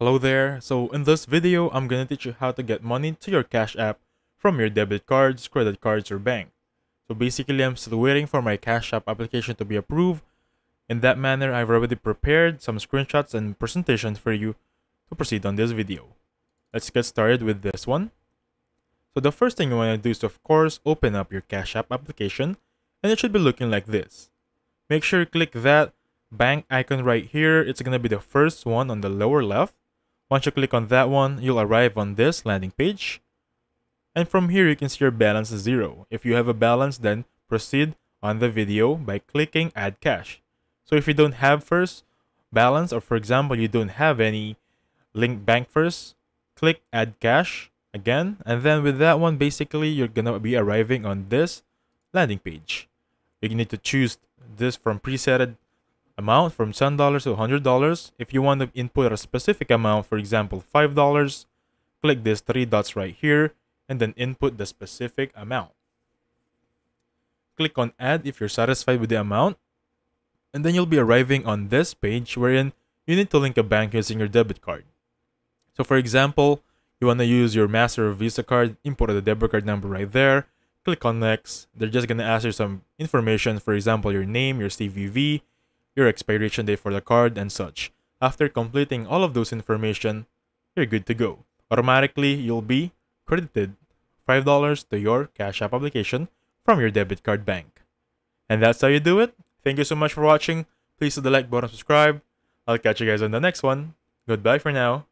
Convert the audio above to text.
Hello there. So in this video, I'm gonna teach you how to get money to your Cash App from your debit cards, credit cards, or bank. So basically, I'm still waiting for my Cash App application to be approved. In that manner, I've already prepared some screenshots and presentations for you to proceed on this video. Let's get started with this one. So the first thing you want to do is, of course, open up your Cash App application, and it should be looking like this. Make sure you click that bank icon right here. It's gonna be the first one on the lower left. Once you click on that one, you'll arrive on this landing page. And from here, you can see your balance is 0. If you have a balance, then proceed on the video by clicking Add Cash. So if you don't have first balance, or for example, you don't have any linked bank first, click Add Cash again. And then with that one, basically, you're gonna be arriving on this landing page. You need to choose this from presetted amount from $10 to $100. If you want to input a specific amount, for example, $5, click these three dots right here and then input the specific amount. Click on Add if you're satisfied with the amount, and then you'll be arriving on this page wherein you need to link a bank using your debit card. So for example, you want to use your Master or Visa card, input the debit card number right there, click on Next. They're just going to ask you some information, for example, your name, your CVV, your expiration date for the card, and such. After completing all of those information, you're good to go. Automatically, you'll be credited $5 to your Cash App application from your debit card bank. And that's how you do it. Thank you so much for watching. Please hit the like button, subscribe. I'll catch you guys on the next one. Goodbye for now.